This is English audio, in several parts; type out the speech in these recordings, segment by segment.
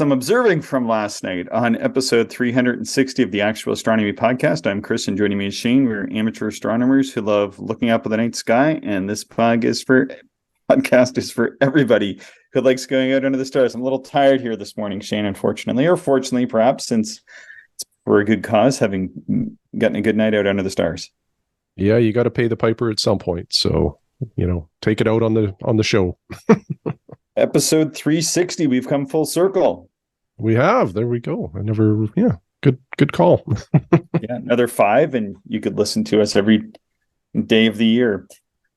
some observing from last night on episode 360 of the Actual Astronomy Podcast. I'm Chris, and joining me is Shane. We're amateur astronomers who love looking up at the night sky, and this podcast is for everybody who likes going out under the stars. I'm a little tired here this morning, Shane, unfortunately, or fortunately, perhaps, since it's for a good cause, having gotten a good night out under the stars. Yeah, you got to pay the piper at some point, so take it out on the show. Episode 360, we've come full circle. We have. There we go. Good call. Yeah, another 5, and you could listen to us every day of the year.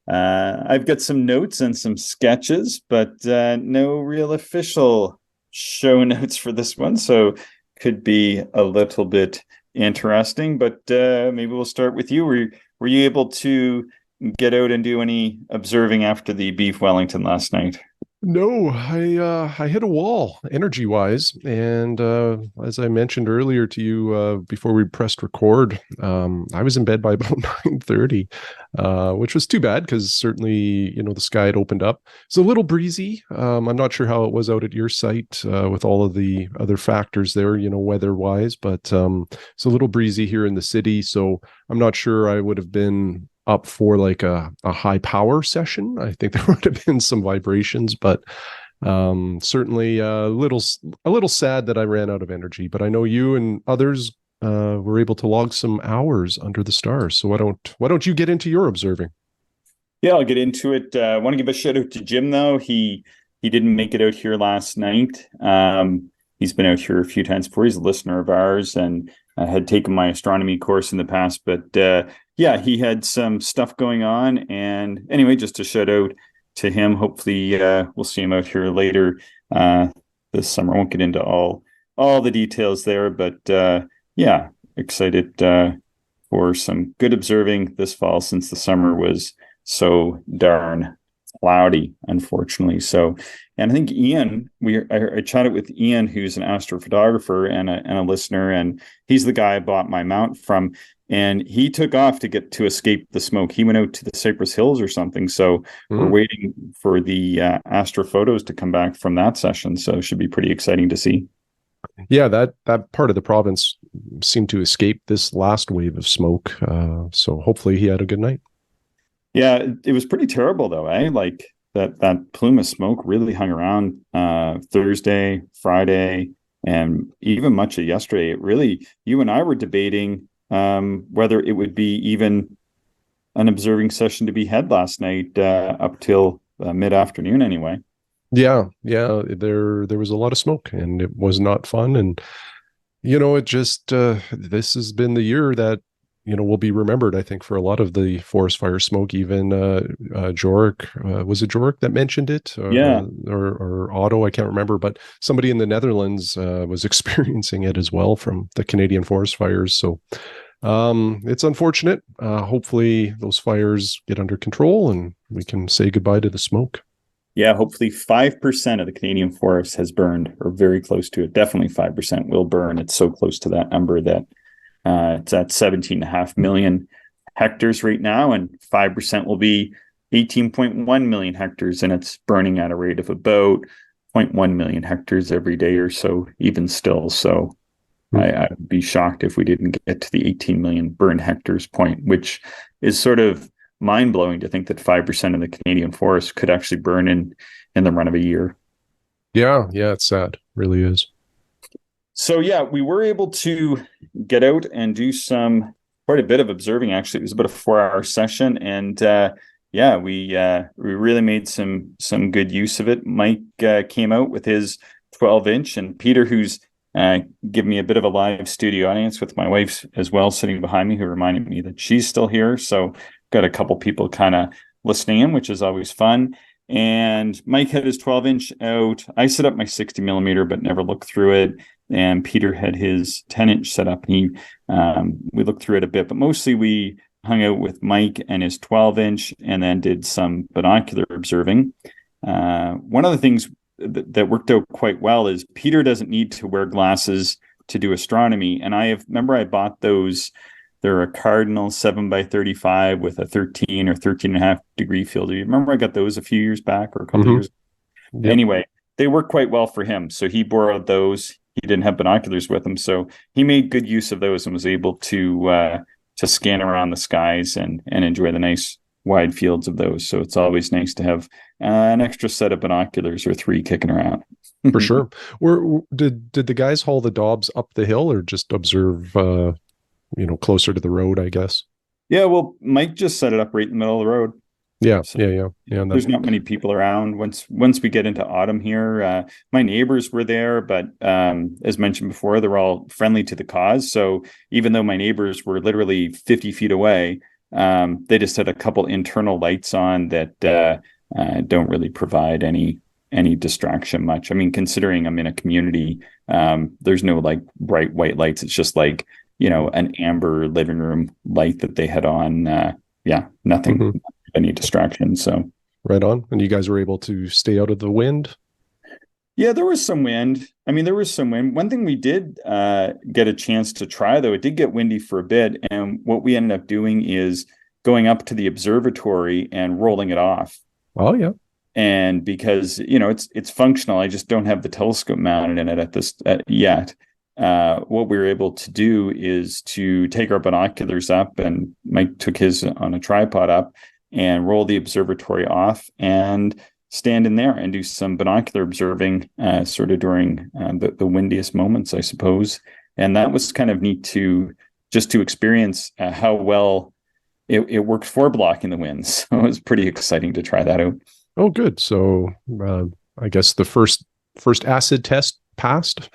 I've got some notes and some sketches, but no real official show notes for this one, so could be a little bit interesting. But maybe we'll start with you. Were you able to get out and do any observing after the Beef Wellington last night? No, I hit a wall energy-wise, and as I mentioned earlier to you before we pressed record, I was in bed by about 9:30, which was too bad because certainly the sky had opened up. It's a little breezy. I'm not sure how it was out at your site with all of the other factors there, weather-wise, but it's a little breezy here in the city, so I'm not sure I would have been up for like a high power session. I think there would have been some vibrations, but certainly a little sad that I ran out of energy. But I know you and others were able to log some hours under the stars. So why don't you get into your observing? Yeah, I'll get into it. I want to give a shout out to Jim though. He didn't make it out here last night. He's been out here a few times before. He's a listener of ours and had taken my astronomy course in the past, but yeah, he had some stuff going on. And anyway, just a shout out to him. Hopefully we'll see him out here later this summer. I won't get into all the details there, but yeah, excited for some good observing this fall since the summer was so darn cloudy, unfortunately. So, and I think Ian, I chatted with Ian, who's an astrophotographer and a listener, and he's the guy I bought my mount from. And he took off to escape the smoke. He went out to the Cypress Hills or something. So we're waiting for the astrophotos to come back from that session. So it should be pretty exciting to see. Yeah, that part of the province seemed to escape this last wave of smoke. So hopefully he had a good night. Yeah, it was pretty terrible though, eh? Like that plume of smoke really hung around Thursday, Friday, and even much of yesterday. It really, you and I were debating whether it would be even an observing session to be had last night up till mid-afternoon anyway. Yeah, there was a lot of smoke and it was not fun. And, it just, this has been the year that, will be remembered, I think, for a lot of the forest fire smoke. Even Jorik, was it Jorik that mentioned it? Or Otto, I can't remember, but somebody in the Netherlands was experiencing it as well from the Canadian forest fires. So it's unfortunate. Hopefully those fires get under control and we can say goodbye to the smoke. Yeah, hopefully 5% of the Canadian forest has burned, or very close to it. Definitely 5% will burn. It's so close to that number that it's at 17.5 million hectares right now, and 5% will be 18.1 million hectares, and it's burning at a rate of about 0.1 million hectares every day or so, even still. So I'd be shocked if we didn't get to the 18 million burned hectares point, which is sort of mind-blowing to think that 5% of the Canadian forest could actually burn in the run of a year. Yeah, it's sad. Really is. So yeah, we were able to get out and do quite a bit of observing. Actually, it was about a 4-hour session, and yeah, we really made some good use of it. Mike came out with his 12-inch, and Peter, who's given me a bit of a live studio audience with my wife as well, sitting behind me, who reminded me that she's still here. So got a couple people kind of listening in, which is always fun. And Mike had his 12-inch out. I set up my 60 millimeter, but never looked through it. And Peter had his 10-inch set up. And we looked through it a bit, but mostly we hung out with Mike and his 12-inch, and then did some binocular observing. One of the things that worked out quite well is Peter doesn't need to wear glasses to do astronomy. And I bought those. They're a Cardinal 7x35 with a 13 or 13.5 degree field. Do you remember I got those a few years back or a couple years? Yep. Anyway, they work quite well for him. So he borrowed those. He didn't have binoculars with him, so he made good use of those and was able to scan around the skies and enjoy the nice wide fields of those. So it's always nice to have an extra set of binoculars or three kicking around. For sure. Did the guys haul the Dobbs up the hill or just observe, closer to the road, I guess? Yeah, well, Mike just set it up right in the middle of the road. Yeah, So yeah. there's not many people around. Once we get into autumn here, my neighbors were there, but as mentioned before, they're all friendly to the cause. So even though my neighbors were literally 50 feet away, they just had a couple internal lights on that don't really provide any distraction much. I mean, considering I'm in a community, there's no like bright white lights. It's just like, an amber living room light that they had on. Nothing. Mm-hmm. Any distraction. So right on. And you guys were able to stay out of the wind? Yeah, there was some wind. I mean, there was some wind. One thing we did get a chance to try, though, it did get windy for a bit. And what we ended up doing is going up to the observatory and rolling it off. Oh, yeah. And because, it's functional, I just don't have the telescope mounted in it yet. What we were able to do is to take our binoculars up, and Mike took his on a tripod up, and roll the observatory off and stand in there and do some binocular observing sort of during the windiest moments, I suppose. And that was kind of neat to experience how well it worked for blocking the winds. So it was pretty exciting to try that out. Oh, good. So I guess the first acid test passed.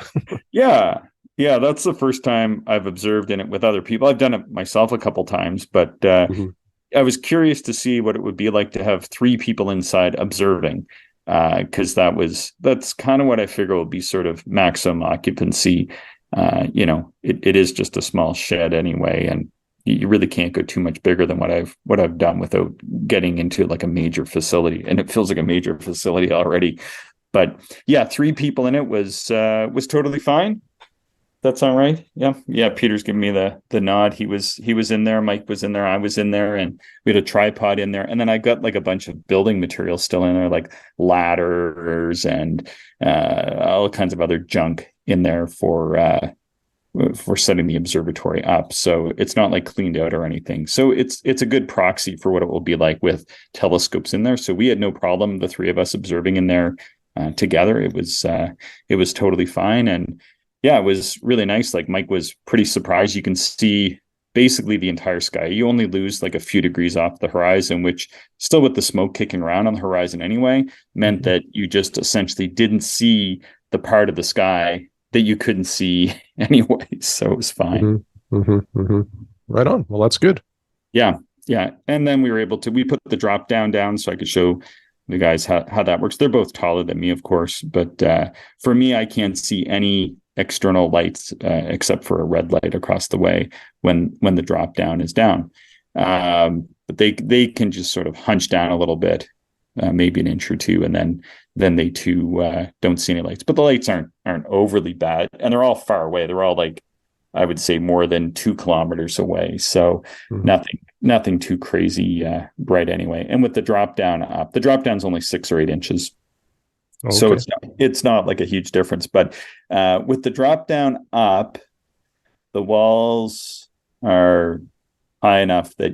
Yeah, that's the first time I've observed in it with other people. I've done it myself a couple times, but Mm-hmm. I was curious to see what it would be like to have three people inside observing, because that's kind of what I figure will be sort of maximum occupancy. It is just a small shed anyway, and you really can't go too much bigger than what I've done without getting into like a major facility, and it feels like a major facility already. But yeah, three people in it was totally fine. That's all right. Yeah. Peter's giving me the nod. He was in there. Mike was in there. I was in there, and we had a tripod in there. And then I got like a bunch of building materials still in there, like ladders and all kinds of other junk in there for setting the observatory up. So it's not like cleaned out or anything. So it's a good proxy for what it will be like with telescopes in there. So we had no problem, the three of us observing in there together. It was totally fine. And yeah, it was really nice. Like Mike was pretty surprised. You can see basically the entire sky. You only lose like a few degrees off the horizon, which still with the smoke kicking around on the horizon anyway, meant that you just essentially didn't see the part of the sky that you couldn't see anyway. So it was fine. Mm-hmm. Mm-hmm. Mm-hmm. Right on. Well, that's good. Yeah. And then we put the drop down so I could show the guys how that works. They're both taller than me, of course. But for me, I can't see any external lights except for a red light across the way when the drop down is down, but they can just sort of hunch down a little bit, maybe an inch or two, and then they too don't see any lights. But the lights aren't overly bad, and they're all far away. They're all like, I would say, more than 2 kilometers away, so nothing too crazy bright anyway. And with the drop down up, the drop down's only 6 or 8 inches. Okay. So it's not like a huge difference, but with the drop down up, the walls are high enough that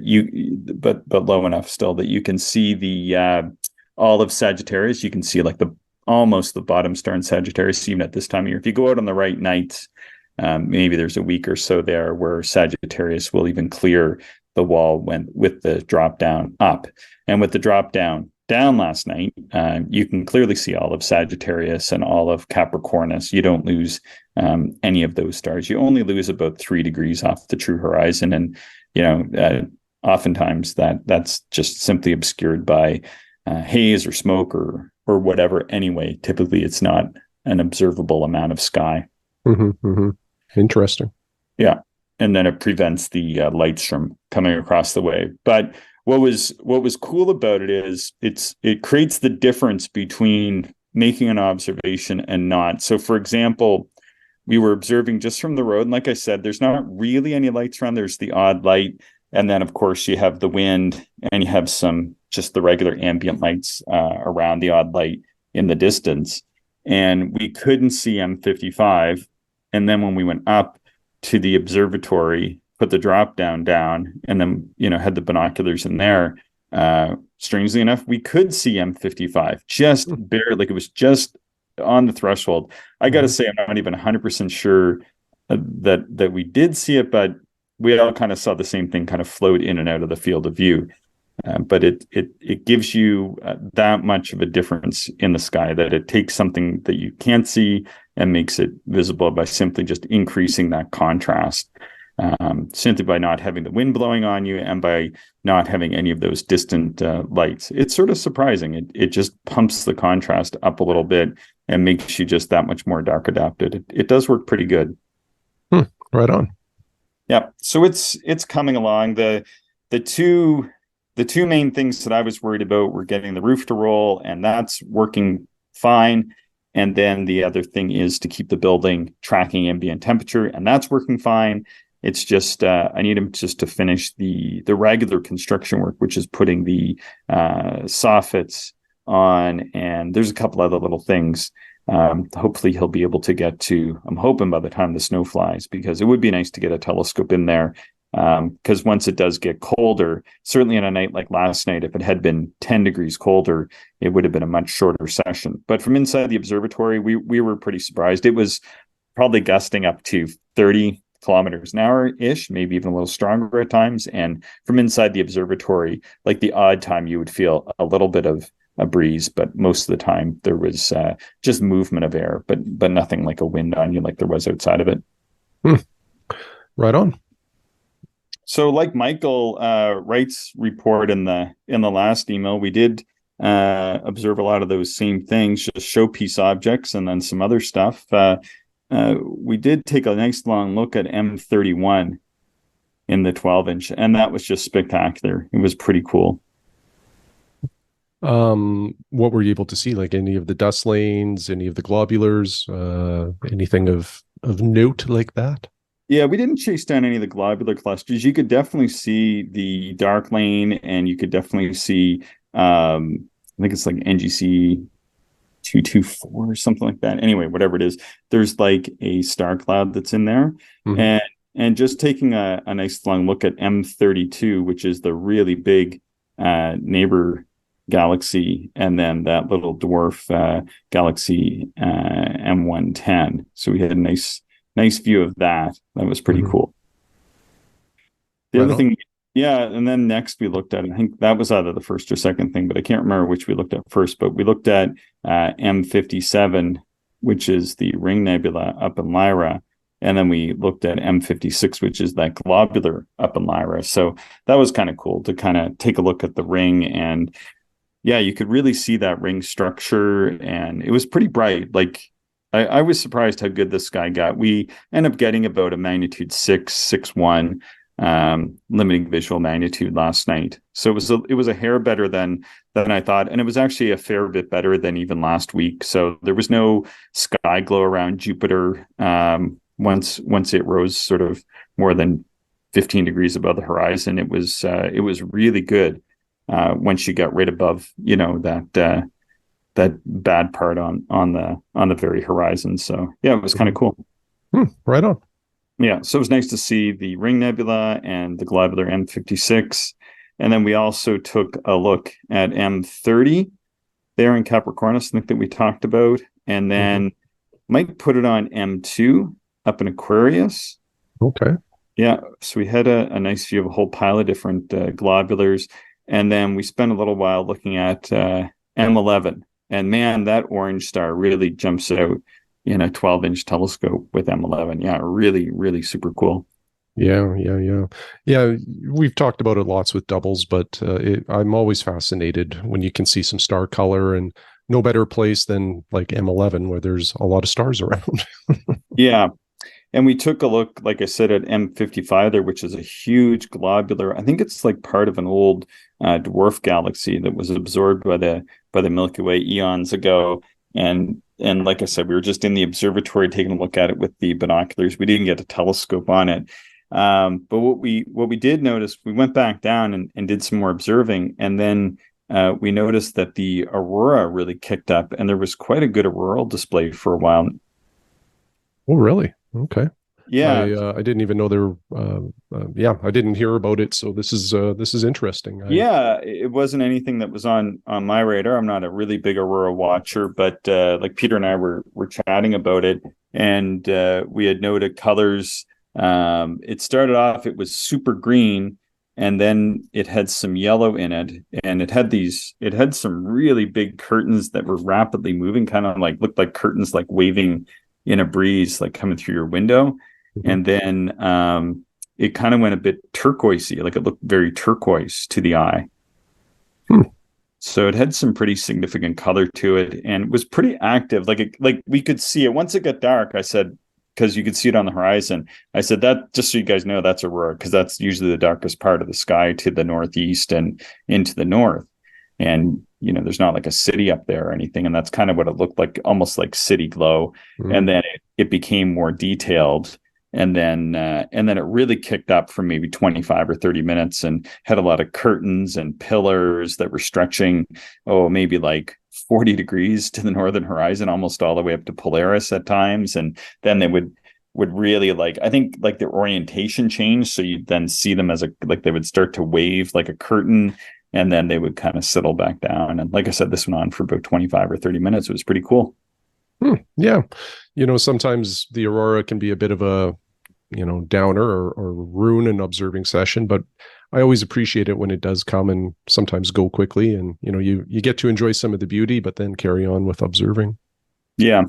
but low enough still that you can see the all of Sagittarius. You can see like almost the bottom star in Sagittarius even at this time of year. If you go out on the right nights, maybe there's a week or so there where Sagittarius will even clear the wall with the drop down up, and with the drop down last night, you can clearly see all of Sagittarius and all of Capricornus. You don't lose any of those stars. You only lose about 3 degrees off the true horizon, and oftentimes that's just simply obscured by haze or smoke or whatever. Anyway, typically it's not an observable amount of sky. Mm-hmm, mm-hmm. Interesting. Yeah, and then it prevents the lights from coming across the way. But what was cool about it is it creates the difference between making an observation and not. So, for example, we were observing just from the road, and like I said, there's not really any lights around. There's the odd light, and then of course you have the wind, and you have just the regular ambient lights around the odd light in the distance. and we couldn't see M55. And then when we went up to the observatory, put the drop down, and then, had the binoculars in there, strangely enough, we could see M55 just barely. Like, it was just on the threshold. I got to say, I'm not even 100% sure that we did see it, but we all kind of saw the same thing kind of float in and out of the field of view. But it gives you that much of a difference in the sky, that it takes something that you can't see and makes it visible by simply just increasing that contrast, simply by not having the wind blowing on you and by not having any of those distant lights. It's sort of surprising. It just pumps the contrast up a little bit and makes you just that much more dark adapted. It does work pretty good. Right on. Yeah. So it's coming along. The two main things that I was worried about were getting the roof to roll, and that's working fine. And then the other thing is to keep the building tracking ambient temperature, and that's working fine. It's just I need him just to finish the regular construction work, which is putting the soffits on, and there's a couple other little things. Hopefully he'll be able to get to, I'm hoping by the time the snow flies, because it would be nice to get a telescope in there. Because once it does get colder, certainly on a night like last night, if it had been 10 degrees colder, it would have been a much shorter session. But from inside the observatory, we were pretty surprised. It was probably gusting up to 30 kilometers an hour-ish, maybe even a little stronger at times. And from inside the observatory, like the odd time you would feel a little bit of a breeze, but most of the time there was just movement of air, but nothing like a wind on you like there was outside of it. Right on. So, like Michael Wright's report in the last email, we did observe a lot of those same things, just showpiece objects, and then some other stuff. We did take a nice long look at M31 in the 12-inch, and that was just spectacular. It was pretty cool. What were you able to see? Like any of the dust lanes, any of the globulars, anything of note like that? Yeah, we didn't chase down any of the globular clusters. You could definitely see the dark lane, and you could definitely see, I think it's like NGC 224 or something like that. Anyway, whatever it is, there's like a star cloud that's in there. And just taking a nice long look at M32, which is the really big neighbor galaxy, and then that little dwarf galaxy M110. So we had a nice view of that. That was pretty cool. The other thing, and then next we looked at, I think that was either the first or second thing, but I can't remember which we looked at first, but we looked at M57, which is the Ring Nebula up in Lyra, and then we looked at M56, which is that globular up in Lyra. So that was kind of cool to kind of take a look at the ring, and yeah, you could really see that ring structure, and it was pretty bright. Like, I was surprised how good this guy got. We end up getting about a magnitude 6.1 limiting visual magnitude last night. So it was a hair better than I thought, and it was actually a fair bit better than even last week. So there was no sky glow around Jupiter once it rose sort of more than 15 degrees above the horizon. It was really good once you got right above that bad part on the very horizon. So yeah, it was kind of cool. Right on. Yeah, so it was nice to see the Ring Nebula and the globular M56. And then we also took a look at M30 there in Capricornus, I think that we talked about. And then Mike put it on M2 up in Aquarius. Okay. Yeah, so we had a nice view of a whole pile of different globulars. And then we spent a little while looking at M11. And man, that orange star really jumps out in a 12-inch telescope with M11. Yeah, really, really super cool. Yeah. We've talked about it lots with doubles, but I'm always fascinated when you can see some star color, and no better place than like M11 where there's a lot of stars around. Yeah. And we took a look, like I said, at M55 there, which is a huge globular. I think it's like part of an old dwarf galaxy that was absorbed by the Milky Way eons ago. And like I said, we were just in the observatory taking a look at it with the binoculars. We didn't get a telescope on it. But what we did notice, we went back down and did some more observing. And then we noticed that the aurora really kicked up, and there was quite a good auroral display for a while. Oh, really? Okay. Yeah, I didn't even know there. Yeah, I didn't hear about it. So this is interesting. yeah, it wasn't anything that was on my radar. I'm not a really big aurora watcher, but like Peter and I were chatting about it, and we had noted colors. It started off, it was super green, and then it had some yellow in it, and it had some really big curtains that were rapidly moving, kind of like looked like curtains like waving in a breeze, like coming through your window. Mhm. And then it kind of went a bit turquoisey, like it looked very turquoise to the eye. Hmm. So it had some pretty significant color to it, and was pretty active. Like we could see it once it got dark. I said, because you could see it on the horizon. I said that just so you guys know, that's aurora, because that's usually the darkest part of the sky to the northeast and into the north. And there's not like a city up there or anything, and that's kind of what it looked like, almost like city glow. And Mm. then it became more detailed, and then it really kicked up for maybe 25 or 30 minutes, and had a lot of curtains and pillars that were stretching, maybe like 40 degrees to the northern horizon, almost all the way up to Polaris at times. And then they would really, like, I think, like, their orientation changed, so you'd then see them as like they would start to wave like a curtain, and then they would kind of settle back down. And like I said, this went on for about 25 or 30 minutes. It was pretty cool. Yeah. Sometimes the aurora can be a bit of a, downer or ruin an observing session, but I always appreciate it when it does come and sometimes go quickly. And, you get to enjoy some of the beauty, but then carry on with observing. Yeah.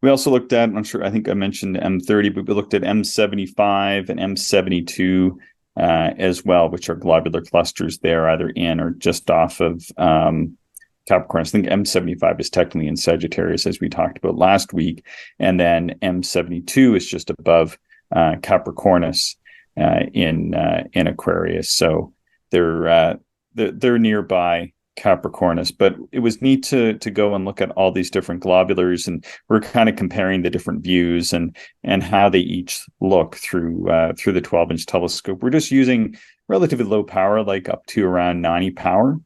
We also looked at, I'm sure, I think I mentioned M30, but we looked at M75 and M72 as well, which are globular clusters there, either in or just off of Capricorn. I think M75 is technically in Sagittarius, as we talked about last week. And then M72 is just above Capricornus in Aquarius. So they're nearby Capricornus, but it was neat to go and look at all these different globulars, and we're kind of comparing the different views and how they each look through the 12-inch telescope. We're just using relatively low power, like up to around 90 power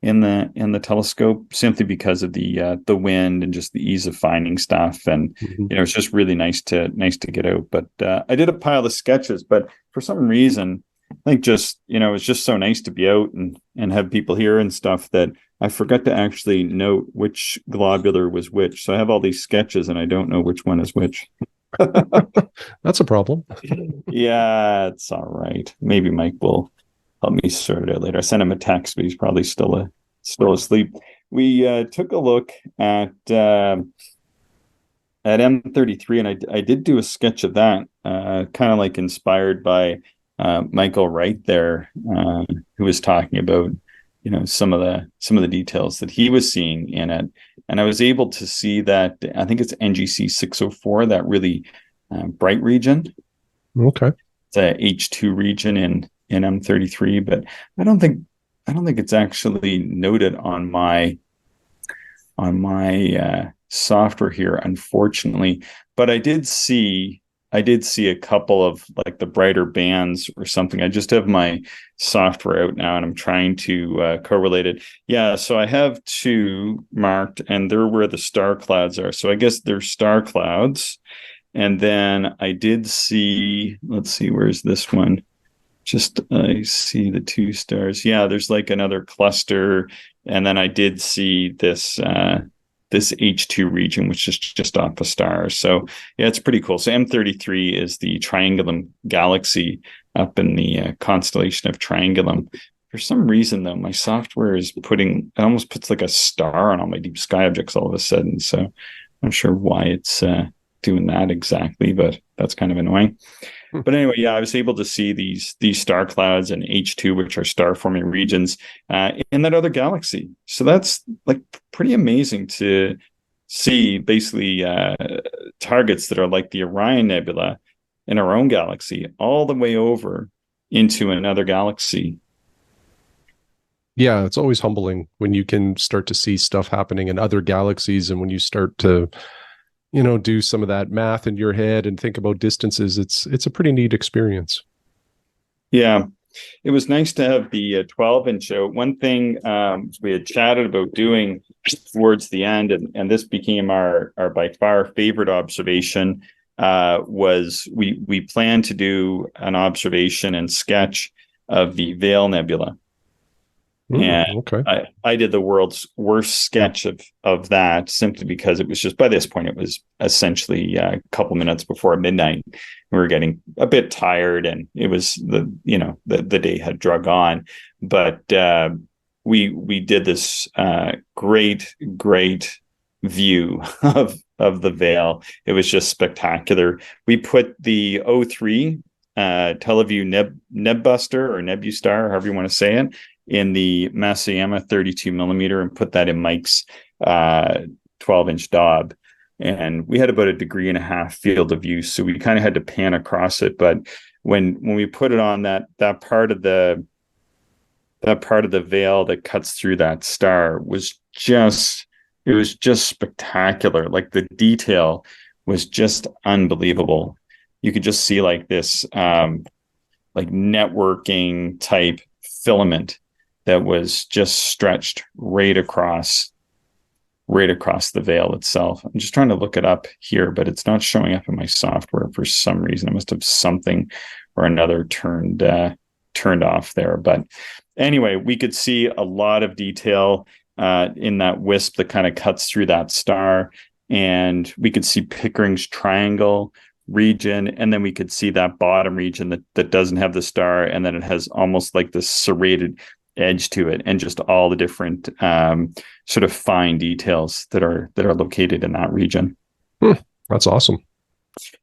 in the telescope, simply because of the wind and just the ease of finding stuff. And Mhm. it's just really nice to get out. But I did a pile of sketches, but for some reason, I think just it's just so nice to be out and have people here and stuff, that I forgot to actually note which globular was which. So I have all these sketches and I don't know which one is which. That's a problem. Yeah, it's all right. Maybe Mike will help me sort it out later. I sent him a text, but he's probably still asleep. We took a look at M33, and I did do a sketch of that, kind of like inspired by Michael Wright there, who was talking about some of the details that he was seeing in it. And I was able to see that, I think it's NGC 604, that really bright region. Okay. It's a H2 region in M33, but I don't think it's actually noted on my software here, unfortunately. But I did see a couple of, like, the brighter bands or something. I just have my software out now, and I'm trying to correlate it. Yeah, so I have two marked, and they're where the star clouds are. So I guess they're star clouds. And then I did see, let's see, where's this one? Just, I see the two stars. Yeah, there's like another cluster. And then I did see this H2 region, which is just off a star. So yeah, it's pretty cool. So M33 is the Triangulum galaxy up in the constellation of Triangulum. For some reason, though, my software is it almost puts like a star on all my deep sky objects all of a sudden. So I'm not sure why it's doing that exactly, but that's kind of annoying. But anyway, yeah, I was able to see these star clouds and H2, which are star forming regions, in that other galaxy. So that's like pretty amazing to see, basically targets that are like the Orion Nebula in our own galaxy, all the way over into another galaxy. Yeah, it's always humbling when you can start to see stuff happening in other galaxies, and when you start to do some of that math in your head and think about distances. It's a pretty neat experience. Yeah. It was nice to have the 12-inch out. One thing we had chatted about doing towards the end, and this became our by far favorite observation, was we planned to do an observation and sketch of the Veil Nebula. And Okay. I did the world's worst sketch of that, simply because it was just, by this point, it was essentially a couple minutes before midnight. We were getting a bit tired, and it was the day had drug on. But we did this great view of the Veil. It was just spectacular. We put the O3 Teleview Nebbuster or Nebustar, however you want to say it, in the Masuyama 32 millimeter, and put that in Mike's 12-inch Dob. And we had about 1.5 degrees field of view, so we kind of had to pan across it. But when we put it on that part of the veil that cuts through that star was just spectacular. Like, the detail was just unbelievable. You could just see like this like networking type filament that was just stretched right across the veil itself. I'm just trying to look it up here, but it's not showing up in my software for some reason. I must have something or another turned off there. But anyway, we could see a lot of detail in that wisp that kind of cuts through that star, and we could see Pickering's triangle region, and then we could see that bottom region that doesn't have the star, and then it has almost like this serrated edge to it, and just all the different sort of fine details that are located in that region. That's awesome.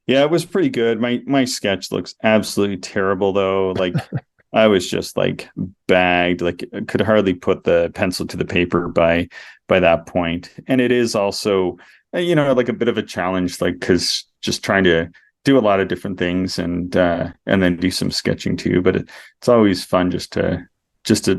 Yeah, it was pretty good. My sketch looks absolutely terrible though. Like, I was just like bagged, like I could hardly put the pencil to the paper by that point. And it is also, like a bit of a challenge, like, because just trying to do a lot of different things and then do some sketching too. But it's always fun just to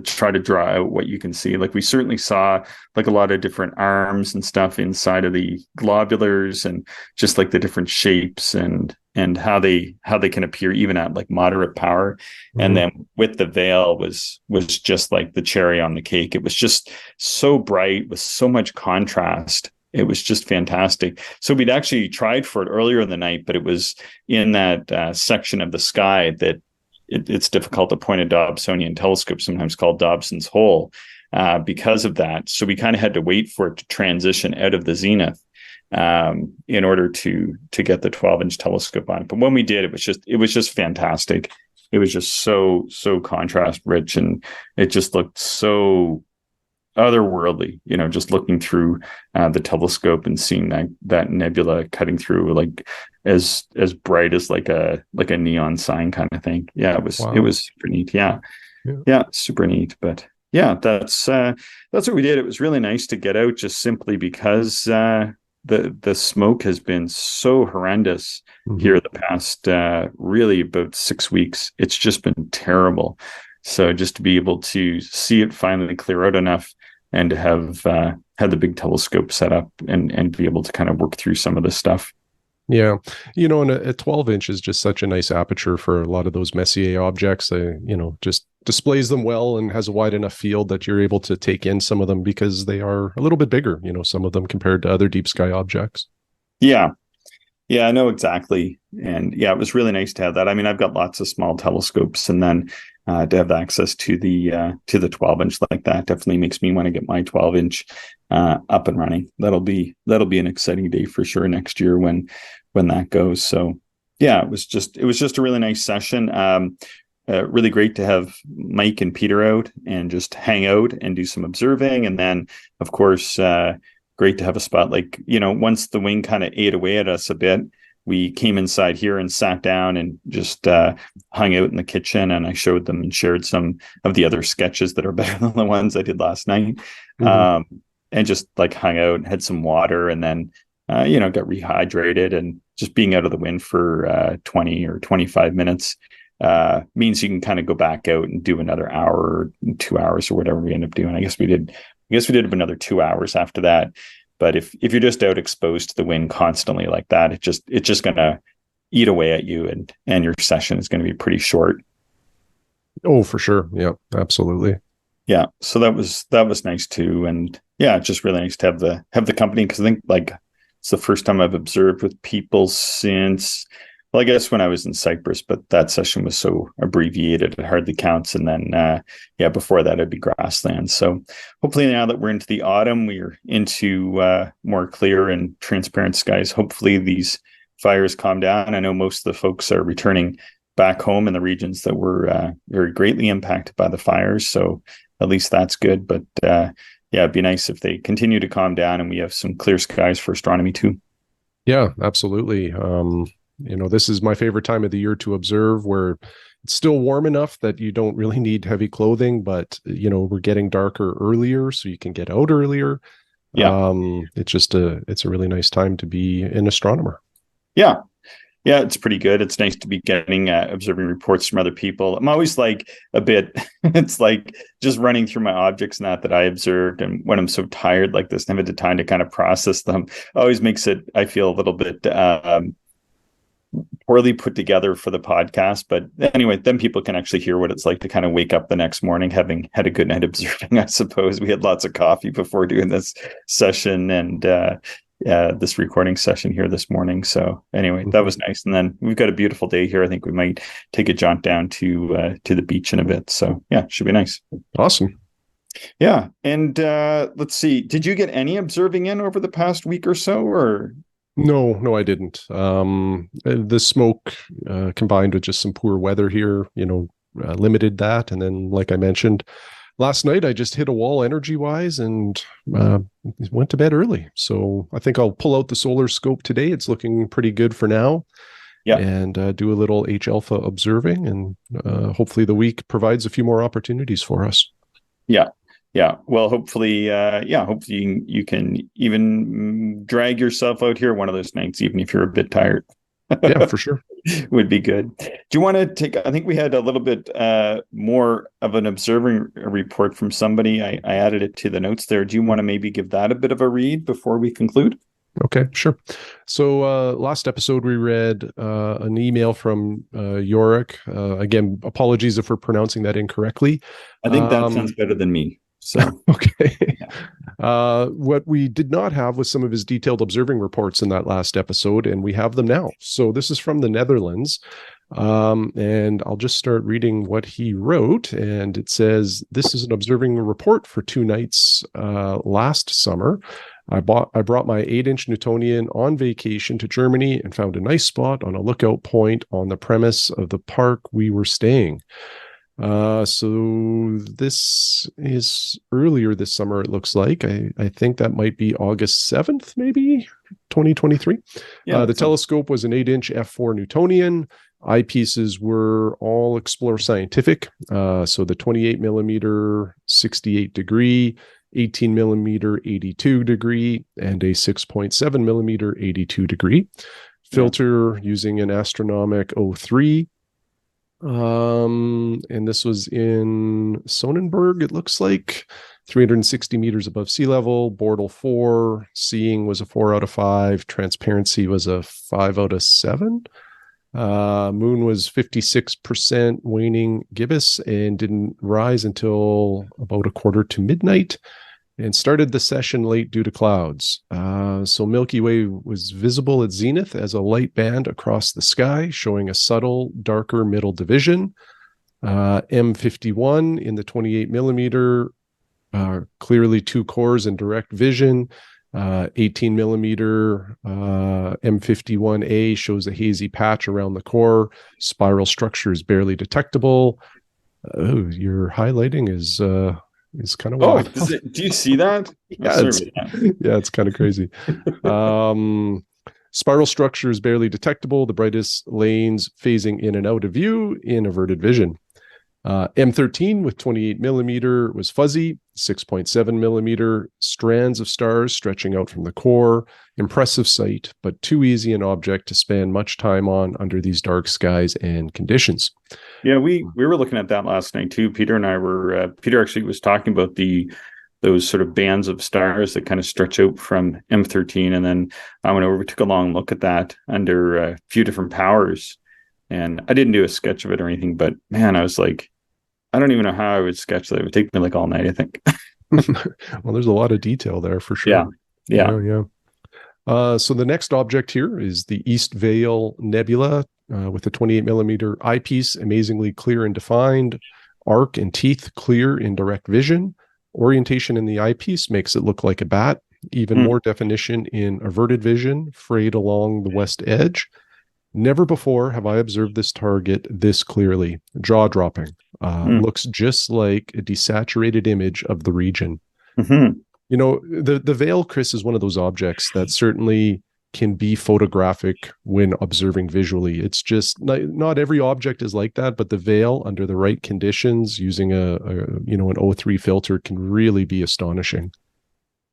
try to draw out what you can see. Like, we certainly saw like a lot of different arms and stuff inside of the globulars, and just like the different shapes and how they can appear even at like moderate power. Mm-hmm. And then with the veil was just like the cherry on the cake. It was just so bright with so much contrast. It was just fantastic. So we'd actually tried for it earlier in the night, but it was in that section of the sky that it's difficult to point a Dobsonian telescope, sometimes called Dobson's hole, because of that. So we kind of had to wait for it to transition out of the zenith in order to get the 12-inch telescope on. But when we did, it was just fantastic. It was just so contrast rich, and it just looked so otherworldly, just looking through the telescope and seeing that nebula cutting through, like as bright as like a neon sign kind of thing. Yeah, it was super neat. Yeah, super neat. But yeah, that's what we did. It was really nice to get out, just simply because the smoke has been so horrendous here the past really about 6 weeks. It's just been terrible. So just to be able to see it finally clear out enough, and to have had the big telescope set up and be able to kind of work through some of this stuff. Yeah. And a 12-inch is just such a nice aperture for a lot of those Messier objects. Just displays them well and has a wide enough field that you're able to take in some of them, because they are a little bit bigger, some of them, compared to other deep sky objects. Yeah. Yeah, I know exactly. And yeah, it was really nice to have that. I mean, I've got lots of small telescopes, and then to have access to the 12-inch like that definitely makes me want to get my 12-inch up and running. That'll be an exciting day for sure next year when that goes. So yeah, it was just a really nice session. Really great to have Mike and Peter out and just hang out and do some observing, and then of course great to have a spot like, once the wing kind of ate away at us a bit, we came inside here and sat down and just hung out in the kitchen, and I showed them and shared some of the other sketches that are better than the ones I did last night. And just like hung out and had some water, and then got rehydrated, and just being out of the wind for 20 or 25 minutes means you can kind of go back out and do another hour or 2 hours or whatever we end up doing. I guess we did another 2 hours after that. But if you're just out exposed to the wind constantly like that, it's just going to eat away at you, and your session is going to be pretty short. Oh, for sure. Yeah, absolutely. Yeah, so that was nice too, and yeah, it's just really nice to have the company because I think like it's the first time I've observed with people since, well, I guess when I was in Cyprus, but that session was so abbreviated it hardly counts, and then yeah, before that it'd be grassland. So hopefully now that we're into the autumn, we're into more clear and transparent skies. Hopefully these fires calm down. I know most of the folks are returning back home in the regions that were very greatly impacted by the fires, so at least that's good. But yeah, it'd be nice if they continue to calm down and we have some clear skies for astronomy too. Yeah, absolutely. This is my favorite time of the year to observe where it's still warm enough that you don't really need heavy clothing, but we're getting darker earlier, so you can get out earlier. Yeah, It's a really nice time to be an astronomer. yeah, yeah. It's pretty good. It's nice to be getting observing reports from other people. I'm always like a bit. It's like just running through my objects, not that I observed, and when I'm so tired like this, I haven't had time to kind of process them. Always makes it. I feel a little bit poorly put together for the podcast. But anyway, then people can actually hear what it's like to kind of wake up the next morning having had a good night observing, I suppose. We had lots of coffee before doing this session and this recording session here this morning. So anyway, that was nice. And then we've got a beautiful day here. I think we might take a jaunt down to the beach in a bit. So yeah, should be nice. Awesome. Yeah. And let's see. Did you get any observing in over the past week or so, or No, I didn't. The smoke combined with just some poor weather here, limited that. And then, like I mentioned, last night I just hit a wall energy wise and went to bed early. So I think I'll pull out the solar scope today. It's looking pretty good for now. yeah? And do a little H alpha observing. And hopefully the week provides a few more opportunities for us. Yeah. Yeah. Well, hopefully, hopefully you can even drag yourself out here one of those nights, even if you're a bit tired. Yeah, for sure. Would be good. Do you want to take, I think we had a little bit more of an observing report from somebody. I added it to the notes there. Do you want to maybe give that a bit of a read before we conclude? Okay, sure. So last episode we read an email from Yorick. Again, apologies if we're pronouncing that incorrectly. I think that sounds better than me. So okay. yeah. What we did not have was some of his detailed observing reports in that last episode, and we have them now. So this is from the Netherlands. And I'll just start reading what he wrote. And it says, this is an observing report for 2 nights last summer. I brought my 8-inch Newtonian on vacation to Germany and found a nice spot on a lookout point on the premise of the park we were staying. So this is earlier this summer, it looks like. I think that might be August 7th, maybe 2023. Yeah, the telescope was an 8-inch f4 Newtonian. Eyepieces were all Explore Scientific. So the 28 millimeter, 68 degree, 18 millimeter, 82 degree, and a 6.7 millimeter, 82 degree. Filter using an Astronomic 03. And this was in Sonnenberg, it looks like, 360 meters above sea level. Bortle 4. Seeing was a 4 out of 5. Transparency was a 5 out of 7. Moon was 56% waning gibbous and didn't rise until about a quarter to midnight and started the session late due to clouds. So Milky Way was visible at zenith as a light band across the sky, showing a subtle, darker middle division. M51 in the 28 millimeter, clearly 2 cores in direct vision. 18 millimeter M51A shows a hazy patch around the core. Spiral structure is barely detectable. Your highlighting is kind of wild. Do you see that? Yeah, it's kind of crazy. Spiral structure is barely detectable. The brightest lanes phasing in and out of view in averted vision. M13 with 28 millimeter was fuzzy, 6.7 millimeter, strands of stars stretching out from the core. Impressive sight, but too easy an object to spend much time on under these dark skies and conditions. Yeah, we were looking at that last night too. Peter and I were, Peter actually was talking about those sort of bands of stars that kind of stretch out from M13. And then I went over, we took a long look at that under a few different powers. And I didn't do a sketch of it or anything, but man, I was like, I don't even know how I would sketch that. It would take me like all night, I think. Well, there's a lot of detail there for Yeah. sure. Yeah. Yeah. So the next object here is the East Vale Nebula with a 28 millimeter eyepiece, amazingly clear and defined, arc and teeth clear in direct vision. Orientation in the eyepiece makes it look like a bat. Even Hmm. more definition in averted vision, frayed along the west edge. Never before have I observed this target this clearly. Jaw dropping. Hmm. Looks just like a desaturated image of the region. Hmm. You know, the veil, Chris, is one of those objects that certainly can be photographic when observing visually. It's just not every object is like that, but the veil under the right conditions using an O3 filter can really be astonishing.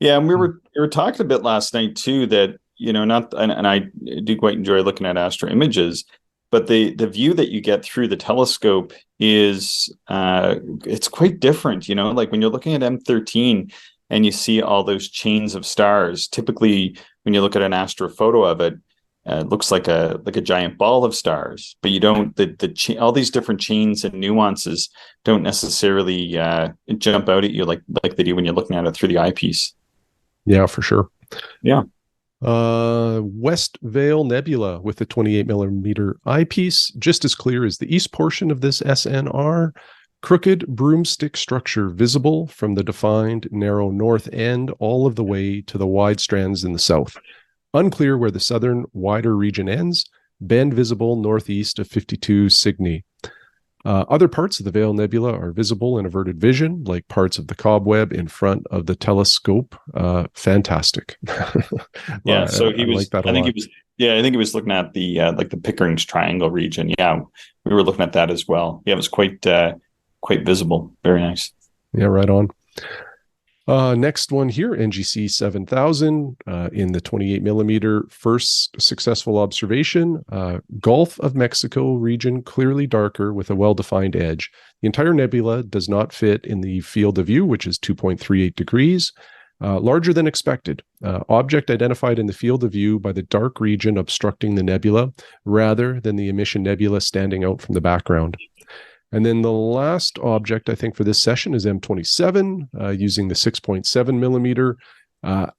Yeah, and we were talking a bit last night too that not and I do quite enjoy looking at astro images, but the view that you get through the telescope is it's quite different. Like when you're looking at M13 and you see all those chains of stars. Typically, when you look at an astrophoto of it, it looks like a giant ball of stars, but you don't all these different chains and nuances don't necessarily jump out at you like they do when you're looking at it through the eyepiece. Yeah, for sure. Yeah. West Vale Nebula with a 28 millimeter eyepiece, just as clear as the east portion of this SNR. Crooked broomstick structure visible from the defined narrow north end all of the way to the wide strands in the south. Unclear where the southern wider region ends. Bend visible northeast of 52 Cygni. Other parts of the Vale Nebula are visible in averted vision, like parts of the cobweb in front of the telescope. Fantastic. Yeah. So I like that a lot. I think he was looking at the like the Pickering's Triangle region. Yeah, we were looking at that as well. Yeah, it was quite visible. Very nice. Yeah, right on. Next one here, NGC 7000 in the 28 millimeter first successful observation. Gulf of Mexico region clearly darker with a well-defined edge. The entire nebula does not fit in the field of view, which is 2.38 degrees. Larger than expected. Object identified in the field of view by the dark region obstructing the nebula rather than the emission nebula standing out from the background. And then the last object, I think, for this session is M27, using the 6.7 millimeter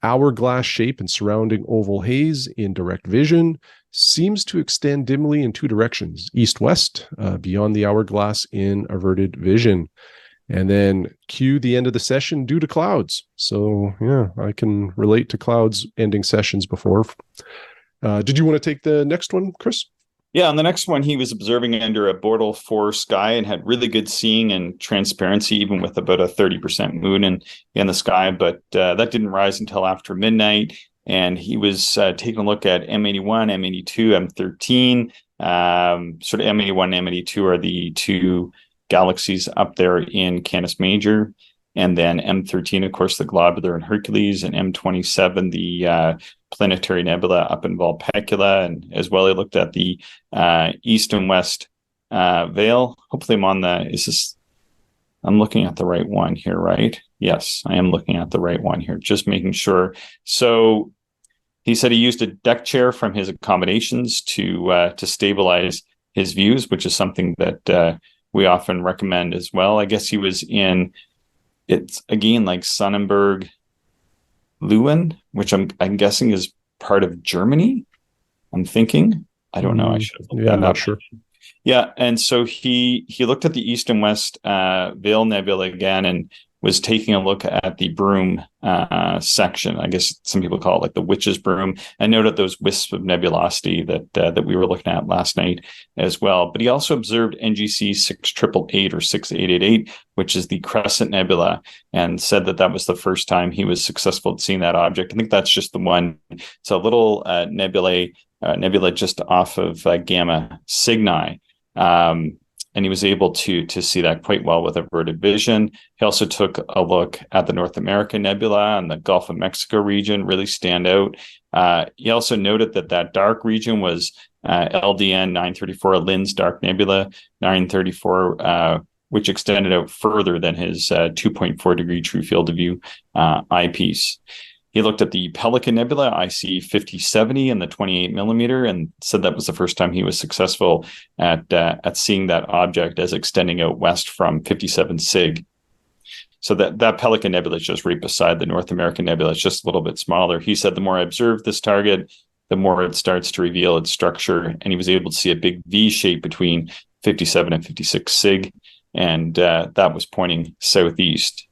hourglass shape and surrounding oval haze in direct vision. Seems to extend dimly in two directions, east-west, beyond the hourglass in averted vision. And then cue the end of the session due to clouds. So, yeah, I can relate to clouds ending sessions before. Did you want to take the next one, Chris? Yeah, on the next one, he was observing under a Bortle 4 sky and had really good seeing and transparency, even with about a 30% moon in the sky. But that didn't rise until after midnight. And he was taking a look at M81, M82, M13. Sort of M81 and M82 are the two galaxies up there in Canis Major. And then M13, of course, the globular in Hercules, and M27, the planetary nebula up in Vulpecula. And as well, he looked at the east and west veil. Hopefully I'm looking at the right one here, right? Yes, I am looking at the right one here, just making sure. So he said he used a deck chair from his accommodations to stabilize his views, which is something that we often recommend as well. I guess he was in, it's again like Sonnenberg Leuven, which I'm guessing is part of Germany. I'm thinking. I don't know. I should have looked that I'm not up. sure. Yeah, and so he looked at the east and west Veil Nebula again and was taking a look at the broom section. I guess some people call it like the witch's broom, and noted those wisps of nebulosity that we were looking at last night as well. But he also observed NGC 6888 or 6888, which is the Crescent Nebula, and said that was the first time he was successful at seeing that object. I think that's just the one. It's a little nebula just off of Gamma Cygni. And he was able to see that quite well with averted vision. He also took a look at the North American Nebula and the Gulf of Mexico region, really stand out. He also noted that dark region was LDN 934, Lynn's Dark Nebula 934, which extended out further than his 2.4 degree true field of view eyepiece. He looked at the Pelican Nebula, IC 5070, and the 28 millimeter, and said that was the first time he was successful at seeing that object as extending out west from 57 Sig. So that Pelican Nebula is just right beside the North American Nebula. It's just a little bit smaller. He said the more I observe this target, the more it starts to reveal its structure. And he was able to see a big V shape between 57 and 56 Sig. And that was pointing southeast.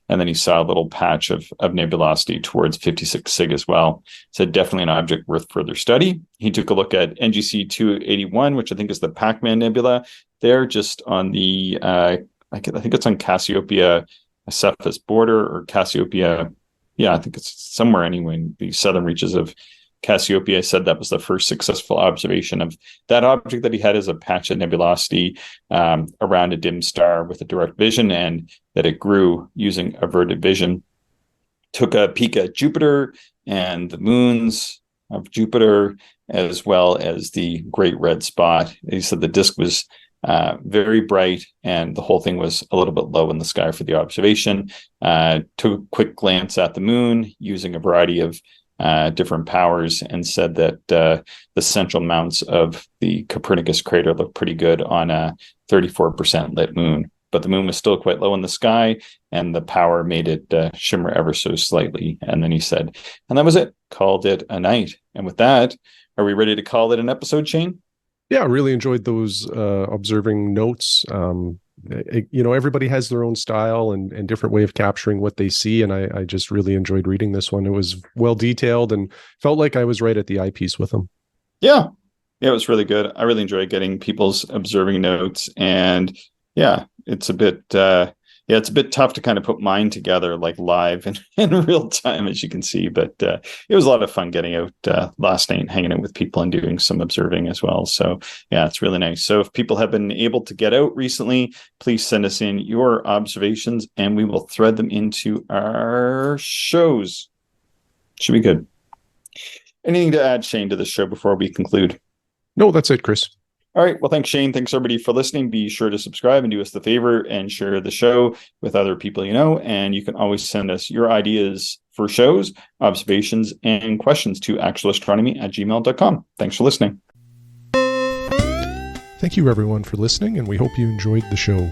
And then he saw a little patch of nebulosity towards 56 Sig as well. So definitely an object worth further study. He took a look at NGC 281, which I think is the Pac-Man Nebula. They're just on the, I think it's on Cassiopeia Cephus border, or Cassiopeia. Yeah, I think it's somewhere anyway in the southern reaches of Cassiopeia. Said that was the first successful observation of that object that he had as a patch of nebulosity around a dim star with a direct vision, and that it grew using averted vision. Took a peek at Jupiter and the moons of Jupiter, as well as the Great Red Spot. He said the disk was very bright, and the whole thing was a little bit low in the sky for the observation. Took a quick glance at the moon using a variety of different powers, and said that the central mounts of the Copernicus crater looked pretty good on a 34% lit moon. But the moon was still quite low in the sky, and the power made it shimmer ever so slightly. And then he said, and that was it. Called it a night. And with that, are we ready to call it an episode, Shane? Yeah, I really enjoyed those observing notes. Everybody has their own style and different way of capturing what they see. And I just really enjoyed reading this one. It was well detailed and felt like I was right at the eyepiece with them. Yeah, it was really good. I really enjoyed getting people's observing notes. And yeah, it's a bit tough to kind of put mine together like live and in real time, as you can see. But it was a lot of fun getting out last night, hanging out with people and doing some observing as well. So yeah, it's really nice. So if people have been able to get out recently, please send us in your observations and we will thread them into our shows. Should be good. Anything to add, Shane, to the show before we conclude? No, that's it, Chris. All right. Well, thanks, Shane. Thanks, everybody, for listening. Be sure to subscribe and do us the favor and share the show with other people you know. And you can always send us your ideas for shows, observations, and questions to actualastronomy@gmail.com. Thanks for listening. Thank you, everyone, for listening, and we hope you enjoyed the show.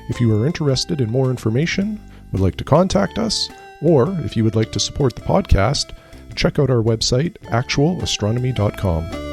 If you are interested in more information, would like to contact us, or if you would like to support the podcast, check out our website, actualastronomy.com.